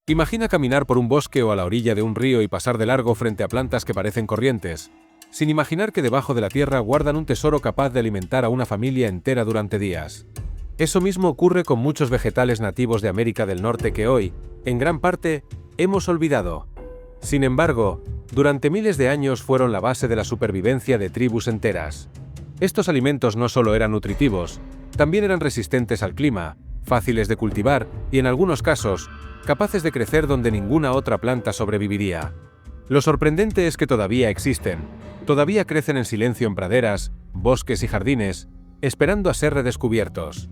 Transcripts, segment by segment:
Imagina caminar por un bosque o a la orilla de un río y pasar de largo frente a plantas que parecen corrientes, sin imaginar que debajo de la tierra guardan un tesoro capaz de alimentar a una familia entera durante días. Eso mismo ocurre con muchos vegetales nativos de América del Norte que hoy, en gran parte, hemos olvidado. Sin embargo, durante miles de años fueron la base de la supervivencia de tribus enteras. Estos alimentos no solo eran nutritivos, también eran resistentes al clima, fáciles de cultivar y, en algunos casos, capaces de crecer donde ninguna otra planta sobreviviría. Lo sorprendente es que todavía existen, todavía crecen en silencio en praderas, bosques y jardines, esperando a ser redescubiertos.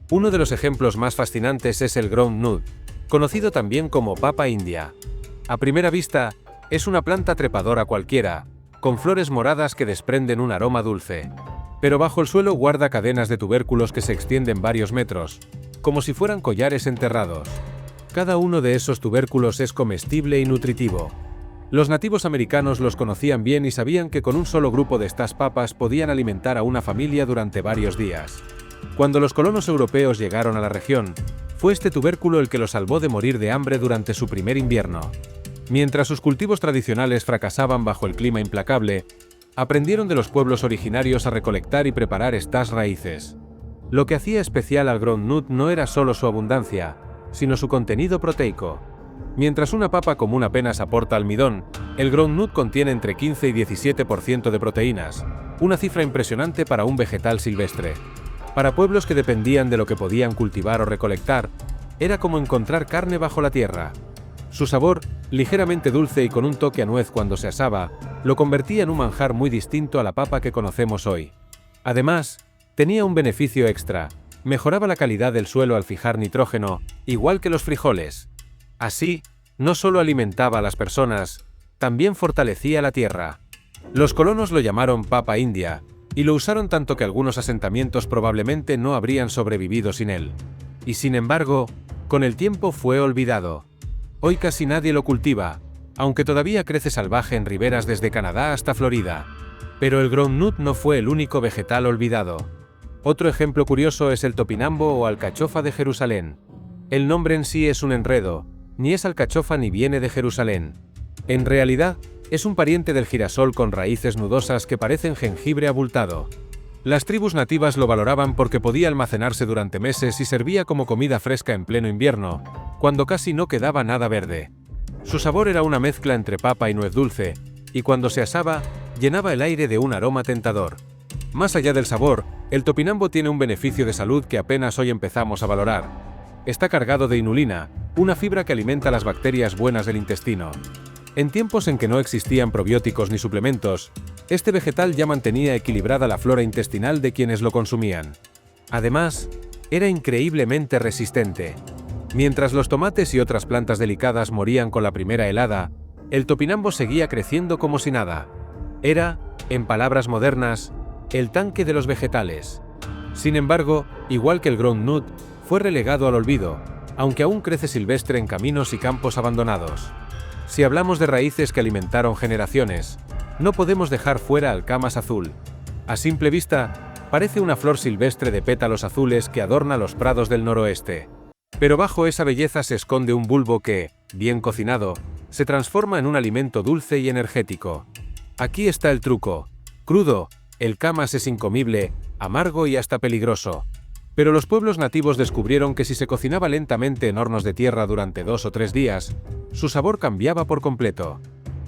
Uno de los ejemplos más fascinantes es el groundnut, conocido también como papa india. A primera vista, es una planta trepadora cualquiera, con flores moradas que desprenden un aroma dulce. Pero bajo el suelo guarda cadenas de tubérculos que se extienden varios metros, como si fueran collares enterrados. Cada uno de esos tubérculos es comestible y nutritivo. Los nativos americanos los conocían bien y sabían que con un solo grupo de estas papas podían alimentar a una familia durante varios días. Cuando los colonos europeos llegaron a la región, fue este tubérculo el que los salvó de morir de hambre durante su primer invierno. Mientras sus cultivos tradicionales fracasaban bajo el clima implacable, aprendieron de los pueblos originarios a recolectar y preparar estas raíces. Lo que hacía especial al groundnut no era solo su abundancia, sino su contenido proteico. Mientras una papa común apenas aporta almidón, el groundnut contiene entre 15 y 17% de proteínas, una cifra impresionante para un vegetal silvestre. Para pueblos que dependían de lo que podían cultivar o recolectar, era como encontrar carne bajo la tierra. Su sabor, ligeramente dulce y con un toque a nuez cuando se asaba, lo convertía en un manjar muy distinto a la papa que conocemos hoy. Además, tenía un beneficio extra: mejoraba la calidad del suelo al fijar nitrógeno, igual que los frijoles. Así, no solo alimentaba a las personas, también fortalecía la tierra. Los colonos lo llamaron papa india, y lo usaron tanto que algunos asentamientos probablemente no habrían sobrevivido sin él. Y sin embargo, con el tiempo fue olvidado. Hoy casi nadie lo cultiva, aunque todavía crece salvaje en riberas desde Canadá hasta Florida. Pero el groundnut no fue el único vegetal olvidado. Otro ejemplo curioso es el topinambo o alcachofa de Jerusalén. El nombre en sí es un enredo, ni es alcachofa ni viene de Jerusalén. En realidad, es un pariente del girasol con raíces nudosas que parecen jengibre abultado. Las tribus nativas lo valoraban porque podía almacenarse durante meses y servía como comida fresca en pleno invierno, cuando casi no quedaba nada verde. Su sabor era una mezcla entre papa y nuez dulce, y cuando se asaba, llenaba el aire de un aroma tentador. Más allá del sabor, el topinambo tiene un beneficio de salud que apenas hoy empezamos a valorar. Está cargado de inulina, una fibra que alimenta las bacterias buenas del intestino. En tiempos en que no existían probióticos ni suplementos, este vegetal ya mantenía equilibrada la flora intestinal de quienes lo consumían. Además, era increíblemente resistente. Mientras los tomates y otras plantas delicadas morían con la primera helada, el topinambo seguía creciendo como si nada. Era, en palabras modernas, el tanque de los vegetales. Sin embargo, igual que el groundnut, fue relegado al olvido, aunque aún crece silvestre en caminos y campos abandonados. Si hablamos de raíces que alimentaron generaciones, no podemos dejar fuera al camas azul. A simple vista, parece una flor silvestre de pétalos azules que adorna los prados del noroeste. Pero bajo esa belleza se esconde un bulbo que, bien cocinado, se transforma en un alimento dulce y energético. Aquí está el truco. Crudo, el camas es incomible, amargo y hasta peligroso. Pero los pueblos nativos descubrieron que si se cocinaba lentamente en hornos de tierra durante 2 o 3 días, su sabor cambiaba por completo.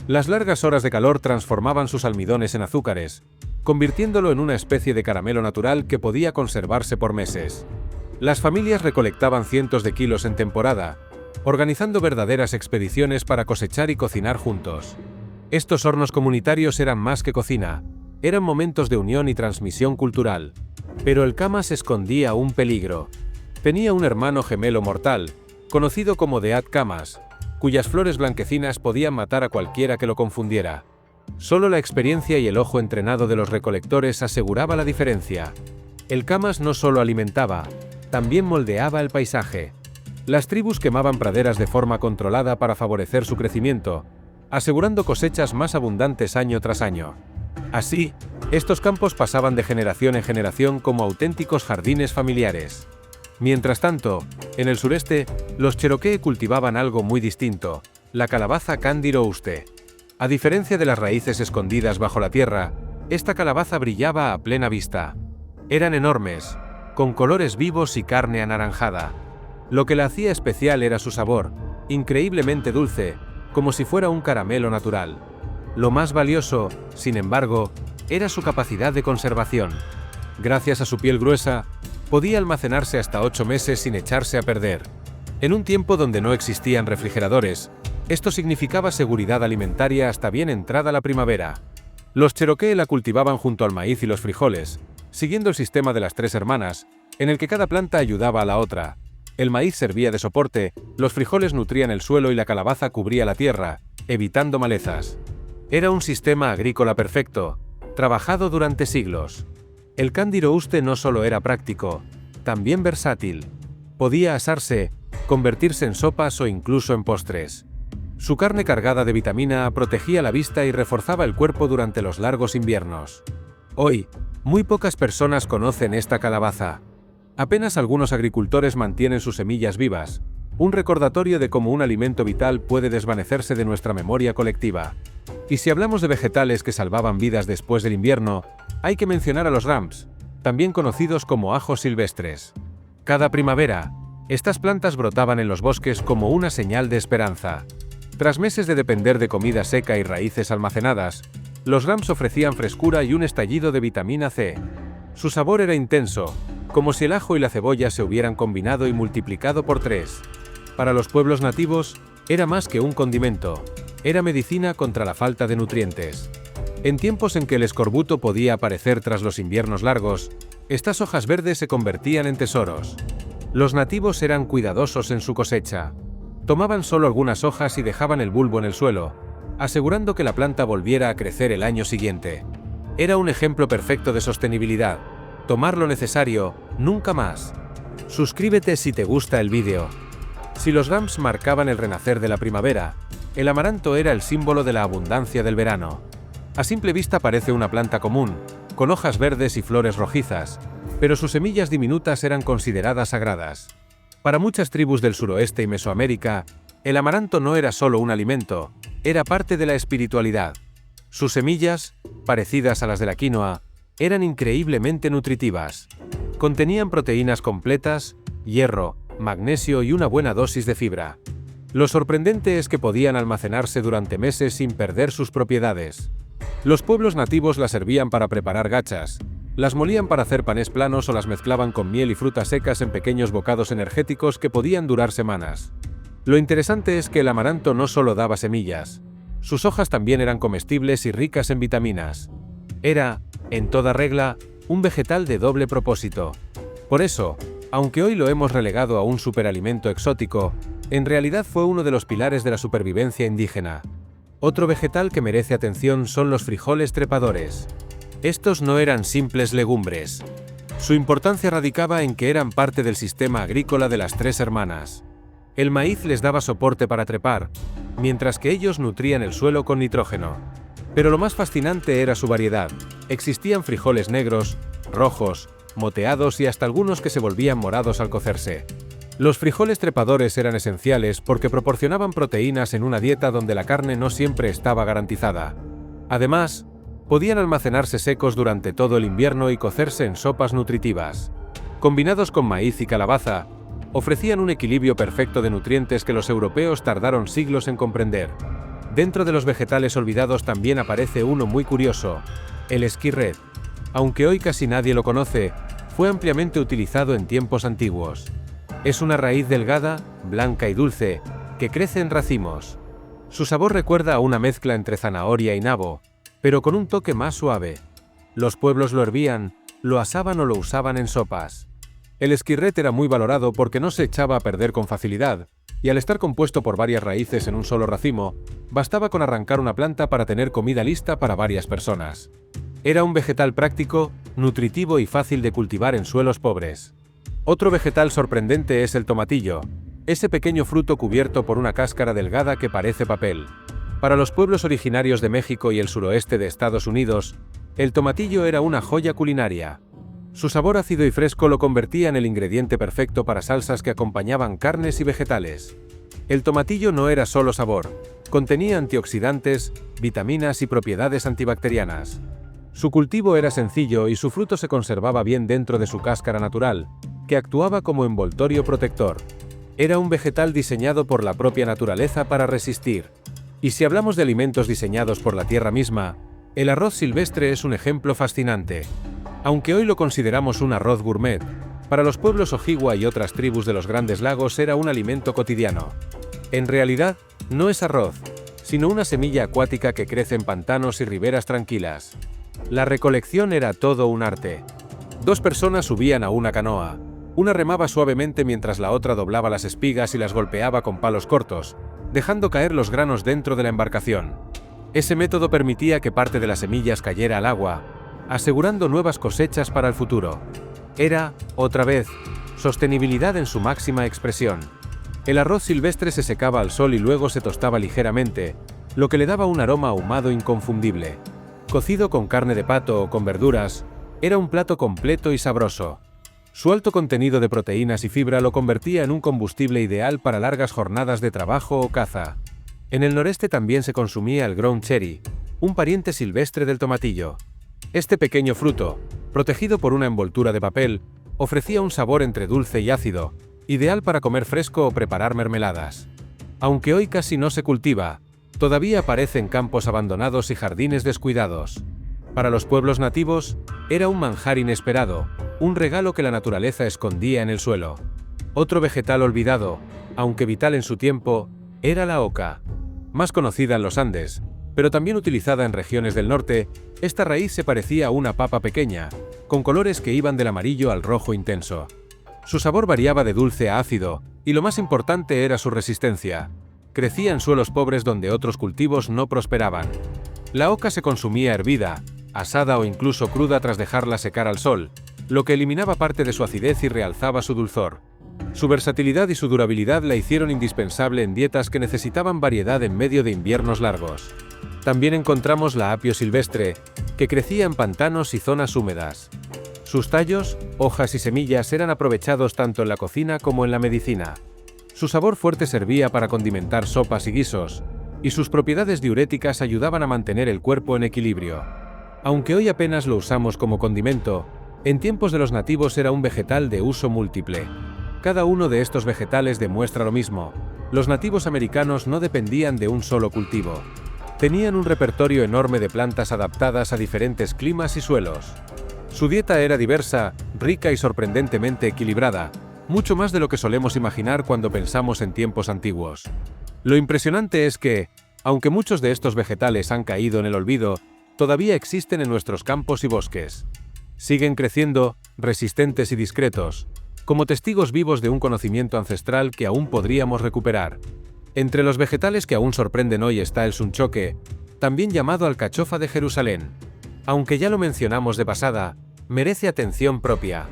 Las largas horas de calor transformaban sus almidones en azúcares, convirtiéndolo en una especie de caramelo natural que podía conservarse por meses. Las familias recolectaban cientos de kilos en temporada, organizando verdaderas expediciones para cosechar y cocinar juntos. Estos hornos comunitarios eran más que cocina, eran momentos de unión y transmisión cultural. Pero el camas escondía un peligro. Tenía un hermano gemelo mortal, conocido como Dead Camas, cuyas flores blanquecinas podían matar a cualquiera que lo confundiera. Solo la experiencia y el ojo entrenado de los recolectores aseguraba la diferencia. El camas no solo alimentaba, también moldeaba el paisaje. Las tribus quemaban praderas de forma controlada para favorecer su crecimiento, asegurando cosechas más abundantes año tras año. Así, estos campos pasaban de generación en generación como auténticos jardines familiares. Mientras tanto, en el sureste, los cherokee cultivaban algo muy distinto, la calabaza Candy Roaste. A diferencia de las raíces escondidas bajo la tierra, esta calabaza brillaba a plena vista. Eran enormes, con colores vivos y carne anaranjada. Lo que la hacía especial era su sabor, increíblemente dulce, como si fuera un caramelo natural. Lo más valioso, sin embargo, era su capacidad de conservación. Gracias a su piel gruesa, podía almacenarse hasta 8 meses sin echarse a perder. En un tiempo donde no existían refrigeradores, esto significaba seguridad alimentaria hasta bien entrada la primavera. Los cherokee la cultivaban junto al maíz y los frijoles, siguiendo el sistema de las 3 hermanas, en el que cada planta ayudaba a la otra. El maíz servía de soporte, los frijoles nutrían el suelo y la calabaza cubría la tierra, evitando malezas. Era un sistema agrícola perfecto, trabajado durante siglos. El Candy Roaste no solo era práctico, también versátil. Podía asarse, convertirse en sopas o incluso en postres. Su carne cargada de vitamina A protegía la vista y reforzaba el cuerpo durante los largos inviernos. Hoy, muy pocas personas conocen esta calabaza. Apenas algunos agricultores mantienen sus semillas vivas, un recordatorio de cómo un alimento vital puede desvanecerse de nuestra memoria colectiva. Y si hablamos de vegetales que salvaban vidas después del invierno, hay que mencionar a los rams, también conocidos como ajos silvestres. Cada primavera, estas plantas brotaban en los bosques como una señal de esperanza. Tras meses de depender de comida seca y raíces almacenadas, los rams ofrecían frescura y un estallido de vitamina C. Su sabor era intenso, como si el ajo y la cebolla se hubieran combinado y multiplicado por 3. Para los pueblos nativos, era más que un condimento, era medicina contra la falta de nutrientes. En tiempos en que el escorbuto podía aparecer tras los inviernos largos, estas hojas verdes se convertían en tesoros. Los nativos eran cuidadosos en su cosecha. Tomaban solo algunas hojas y dejaban el bulbo en el suelo, asegurando que la planta volviera a crecer el año siguiente. Era un ejemplo perfecto de sostenibilidad. Tomar lo necesario, nunca más. Suscríbete si te gusta el vídeo. Si los rams marcaban el renacer de la primavera, el amaranto era el símbolo de la abundancia del verano. A simple vista parece una planta común, con hojas verdes y flores rojizas, pero sus semillas diminutas eran consideradas sagradas. Para muchas tribus del suroeste y Mesoamérica, el amaranto no era solo un alimento, era parte de la espiritualidad. Sus semillas, parecidas a las de la quinoa, eran increíblemente nutritivas. Contenían proteínas completas, hierro, magnesio y una buena dosis de fibra. Lo sorprendente es que podían almacenarse durante meses sin perder sus propiedades. Los pueblos nativos las servían para preparar gachas, las molían para hacer panes planos o las mezclaban con miel y frutas secas en pequeños bocados energéticos que podían durar semanas. Lo interesante es que el amaranto no solo daba semillas, sus hojas también eran comestibles y ricas en vitaminas. Era, en toda regla, un vegetal de doble propósito. Por eso, aunque hoy lo hemos relegado a un superalimento exótico, en realidad fue uno de los pilares de la supervivencia indígena. Otro vegetal que merece atención son los frijoles trepadores. Estos no eran simples legumbres. Su importancia radicaba en que eran parte del sistema agrícola de las 3 hermanas. El maíz les daba soporte para trepar, mientras que ellos nutrían el suelo con nitrógeno. Pero lo más fascinante era su variedad. Existían frijoles negros, rojos, moteados y hasta algunos que se volvían morados al cocerse. Los frijoles trepadores eran esenciales porque proporcionaban proteínas en una dieta donde la carne no siempre estaba garantizada. Además, podían almacenarse secos durante todo el invierno y cocerse en sopas nutritivas. Combinados con maíz y calabaza, ofrecían un equilibrio perfecto de nutrientes que los europeos tardaron siglos en comprender. Dentro de los vegetales olvidados también aparece uno muy curioso, el esquirret. Aunque hoy casi nadie lo conoce, fue ampliamente utilizado en tiempos antiguos. Es una raíz delgada, blanca y dulce, que crece en racimos. Su sabor recuerda a una mezcla entre zanahoria y nabo, pero con un toque más suave. Los pueblos lo hervían, lo asaban o lo usaban en sopas. El esquirret era muy valorado porque no se echaba a perder con facilidad, y al estar compuesto por varias raíces en un solo racimo, bastaba con arrancar una planta para tener comida lista para varias personas. Era un vegetal práctico, nutritivo y fácil de cultivar en suelos pobres. Otro vegetal sorprendente es el tomatillo, ese pequeño fruto cubierto por una cáscara delgada que parece papel. Para los pueblos originarios de México y el suroeste de Estados Unidos, el tomatillo era una joya culinaria. Su sabor ácido y fresco lo convertía en el ingrediente perfecto para salsas que acompañaban carnes y vegetales. El tomatillo no era solo sabor, contenía antioxidantes, vitaminas y propiedades antibacterianas. Su cultivo era sencillo y su fruto se conservaba bien dentro de su cáscara natural, que actuaba como envoltorio protector. Era un vegetal diseñado por la propia naturaleza para resistir. Y si hablamos de alimentos diseñados por la tierra misma, el arroz silvestre es un ejemplo fascinante. Aunque hoy lo consideramos un arroz gourmet, para los pueblos ojigua y otras tribus de los Grandes Lagos era un alimento cotidiano. En realidad, no es arroz, sino una semilla acuática que crece en pantanos y riberas tranquilas. La recolección era todo un arte. 2 personas subían a una canoa. Una remaba suavemente mientras la otra doblaba las espigas y las golpeaba con palos cortos, dejando caer los granos dentro de la embarcación. Ese método permitía que parte de las semillas cayera al agua, asegurando nuevas cosechas para el futuro. Era, otra vez, sostenibilidad en su máxima expresión. El arroz silvestre se secaba al sol y luego se tostaba ligeramente, lo que le daba un aroma ahumado inconfundible. Cocido con carne de pato o con verduras, era un plato completo y sabroso. Su alto contenido de proteínas y fibra lo convertía en un combustible ideal para largas jornadas de trabajo o caza. En el noreste también se consumía el ground cherry, un pariente silvestre del tomatillo. Este pequeño fruto, protegido por una envoltura de papel, ofrecía un sabor entre dulce y ácido, ideal para comer fresco o preparar mermeladas. Aunque hoy casi no se cultiva, todavía aparece en campos abandonados y jardines descuidados. Para los pueblos nativos, era un manjar inesperado, un regalo que la naturaleza escondía en el suelo. Otro vegetal olvidado, aunque vital en su tiempo, era la oca. Más conocida en los Andes, pero también utilizada en regiones del norte, esta raíz se parecía a una papa pequeña, con colores que iban del amarillo al rojo intenso. Su sabor variaba de dulce a ácido, y lo más importante era su resistencia. Crecía en suelos pobres donde otros cultivos no prosperaban. La oca se consumía hervida, asada o incluso cruda tras dejarla secar al sol, lo que eliminaba parte de su acidez y realzaba su dulzor. Su versatilidad y su durabilidad la hicieron indispensable en dietas que necesitaban variedad en medio de inviernos largos. También encontramos la apio silvestre, que crecía en pantanos y zonas húmedas. Sus tallos, hojas y semillas eran aprovechados tanto en la cocina como en la medicina. Su sabor fuerte servía para condimentar sopas y guisos, y sus propiedades diuréticas ayudaban a mantener el cuerpo en equilibrio. Aunque hoy apenas lo usamos como condimento, en tiempos de los nativos era un vegetal de uso múltiple. Cada uno de estos vegetales demuestra lo mismo: los nativos americanos no dependían de un solo cultivo. Tenían un repertorio enorme de plantas adaptadas a diferentes climas y suelos. Su dieta era diversa, rica y sorprendentemente equilibrada, mucho más de lo que solemos imaginar cuando pensamos en tiempos antiguos. Lo impresionante es que, aunque muchos de estos vegetales han caído en el olvido, todavía existen en nuestros campos y bosques. Siguen creciendo, resistentes y discretos, como testigos vivos de un conocimiento ancestral que aún podríamos recuperar. Entre los vegetales que aún sorprenden hoy está el sunchoque, también llamado alcachofa de Jerusalén. Aunque ya lo mencionamos de pasada, merece atención propia.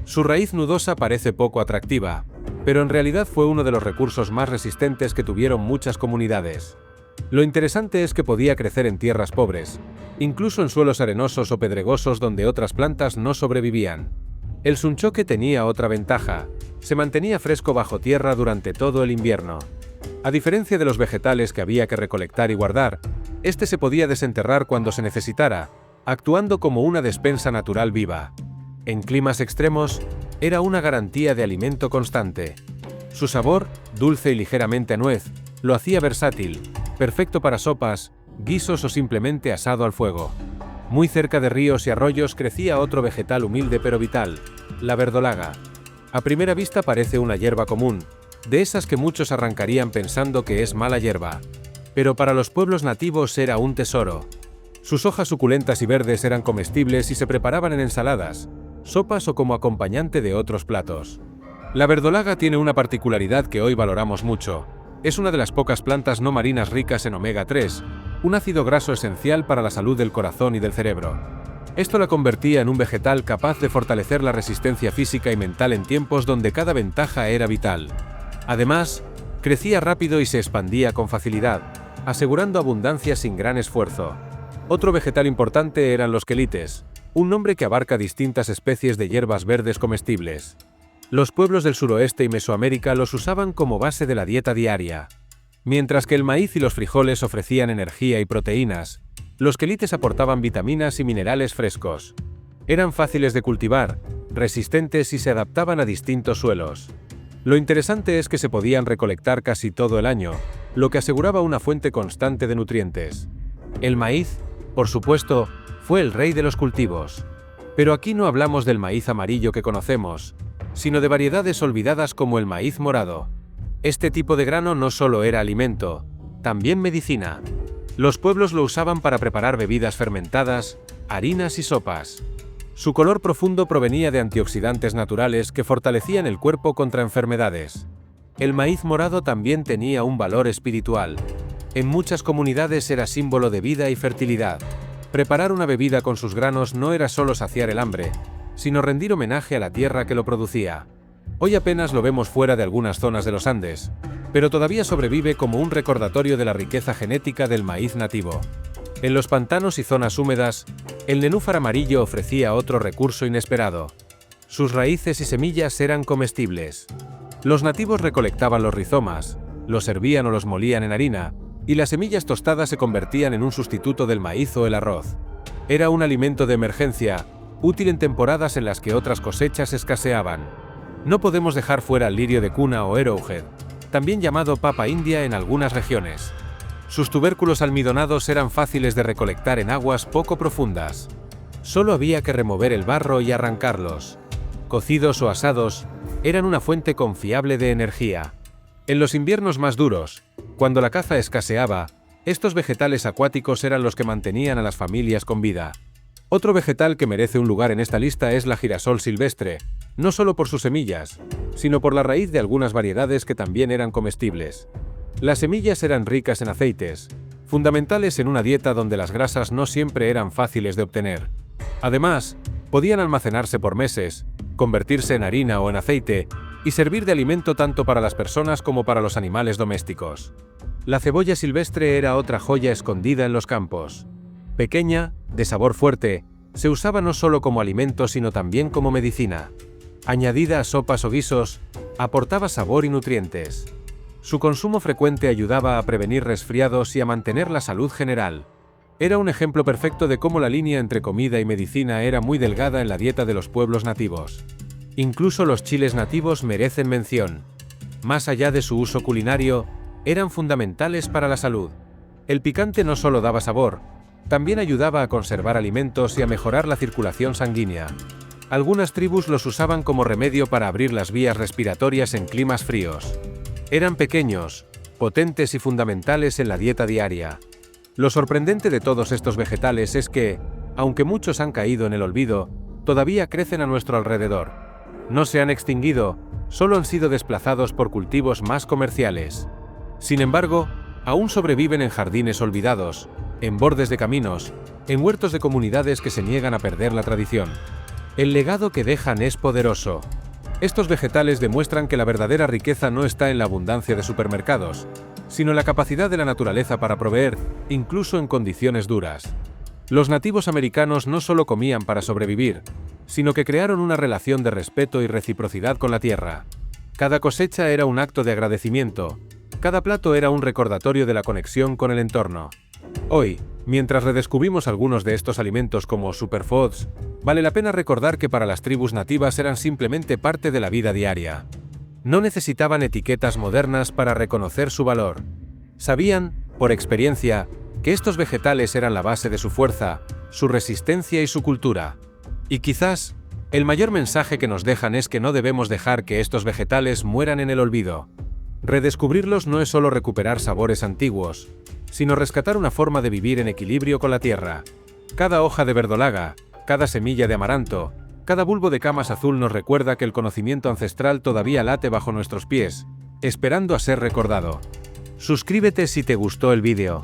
Su raíz nudosa parece poco atractiva, pero en realidad fue uno de los recursos más resistentes que tuvieron muchas comunidades. Lo interesante es que podía crecer en tierras pobres, incluso en suelos arenosos o pedregosos donde otras plantas no sobrevivían. El sunchoque tenía otra ventaja: se mantenía fresco bajo tierra durante todo el invierno. A diferencia de los vegetales que había que recolectar y guardar, este se podía desenterrar cuando se necesitara, actuando como una despensa natural viva. En climas extremos, era una garantía de alimento constante. Su sabor, dulce y ligeramente a nuez, lo hacía versátil, perfecto para sopas, guisos o simplemente asado al fuego. Muy cerca de ríos y arroyos crecía otro vegetal humilde pero vital: la verdolaga. A primera vista parece una hierba común, de esas que muchos arrancarían pensando que es mala hierba. Pero para los pueblos nativos era un tesoro. Sus hojas suculentas y verdes eran comestibles y se preparaban en ensaladas, sopas o como acompañante de otros platos. La verdolaga tiene una particularidad que hoy valoramos mucho: es una de las pocas plantas no marinas ricas en omega 3, un ácido graso esencial para la salud del corazón y del cerebro. Esto la convertía en un vegetal capaz de fortalecer la resistencia física y mental en tiempos donde cada ventaja era vital. Además, crecía rápido y se expandía con facilidad, asegurando abundancia sin gran esfuerzo. Otro vegetal importante eran los quelites, un nombre que abarca distintas especies de hierbas verdes comestibles. Los pueblos del suroeste y Mesoamérica los usaban como base de la dieta diaria. Mientras que el maíz y los frijoles ofrecían energía y proteínas, los quelites aportaban vitaminas y minerales frescos. Eran fáciles de cultivar, resistentes y se adaptaban a distintos suelos. Lo interesante es que se podían recolectar casi todo el año, lo que aseguraba una fuente constante de nutrientes. El maíz, por supuesto, fue el rey de los cultivos. Pero aquí no hablamos del maíz amarillo que conocemos, sino de variedades olvidadas como el maíz morado. Este tipo de grano no solo era alimento, también medicina. Los pueblos lo usaban para preparar bebidas fermentadas, harinas y sopas. Su color profundo provenía de antioxidantes naturales que fortalecían el cuerpo contra enfermedades. El maíz morado también tenía un valor espiritual. En muchas comunidades era símbolo de vida y fertilidad. Preparar una bebida con sus granos no era solo saciar el hambre, sino rendir homenaje a la tierra que lo producía. Hoy apenas lo vemos fuera de algunas zonas de los Andes, pero todavía sobrevive como un recordatorio de la riqueza genética del maíz nativo. En los pantanos y zonas húmedas, el nenúfar amarillo ofrecía otro recurso inesperado. Sus raíces y semillas eran comestibles. Los nativos recolectaban los rizomas, los hervían o los molían en harina, y las semillas tostadas se convertían en un sustituto del maíz o el arroz. Era un alimento de emergencia, útil en temporadas en las que otras cosechas escaseaban. No podemos dejar fuera el lirio de cuna o arrowhead, también llamado papa india en algunas regiones. Sus tubérculos almidonados eran fáciles de recolectar en aguas poco profundas. Solo había que remover el barro y arrancarlos. Cocidos o asados, eran una fuente confiable de energía. En los inviernos más duros, cuando la caza escaseaba, estos vegetales acuáticos eran los que mantenían a las familias con vida. Otro vegetal que merece un lugar en esta lista es la girasol silvestre, no solo por sus semillas, sino por la raíz de algunas variedades que también eran comestibles. Las semillas eran ricas en aceites, fundamentales en una dieta donde las grasas no siempre eran fáciles de obtener. Además, podían almacenarse por meses, convertirse en harina o en aceite, y servir de alimento tanto para las personas como para los animales domésticos. La cebolla silvestre era otra joya escondida en los campos. Pequeña, de sabor fuerte, se usaba no solo como alimento sino también como medicina. Añadida a sopas o guisos, aportaba sabor y nutrientes. Su consumo frecuente ayudaba a prevenir resfriados y a mantener la salud general. Era un ejemplo perfecto de cómo la línea entre comida y medicina era muy delgada en la dieta de los pueblos nativos. Incluso los chiles nativos merecen mención. Más allá de su uso culinario, eran fundamentales para la salud. El picante no solo daba sabor, también ayudaba a conservar alimentos y a mejorar la circulación sanguínea. Algunas tribus los usaban como remedio para abrir las vías respiratorias en climas fríos. Eran pequeños, potentes y fundamentales en la dieta diaria. Lo sorprendente de todos estos vegetales es que, aunque muchos han caído en el olvido, todavía crecen a nuestro alrededor. No se han extinguido, solo han sido desplazados por cultivos más comerciales. Sin embargo, aún sobreviven en jardines olvidados, en bordes de caminos, en huertos de comunidades que se niegan a perder la tradición. El legado que dejan es poderoso. Estos vegetales demuestran que la verdadera riqueza no está en la abundancia de supermercados, sino en la capacidad de la naturaleza para proveer, incluso en condiciones duras. Los nativos americanos no solo comían para sobrevivir, sino que crearon una relación de respeto y reciprocidad con la tierra. Cada cosecha era un acto de agradecimiento, cada plato era un recordatorio de la conexión con el entorno. Hoy, mientras redescubrimos algunos de estos alimentos como superfoods, vale la pena recordar que para las tribus nativas eran simplemente parte de la vida diaria. No necesitaban etiquetas modernas para reconocer su valor. Sabían, por experiencia, que estos vegetales eran la base de su fuerza, su resistencia y su cultura. Y quizás, el mayor mensaje que nos dejan es que no debemos dejar que estos vegetales mueran en el olvido. Redescubrirlos no es solo recuperar sabores antiguos, sino rescatar una forma de vivir en equilibrio con la tierra. Cada hoja de verdolaga, cada semilla de amaranto, cada bulbo de camas azul nos recuerda que el conocimiento ancestral todavía late bajo nuestros pies, esperando a ser recordado. Suscríbete si te gustó el vídeo.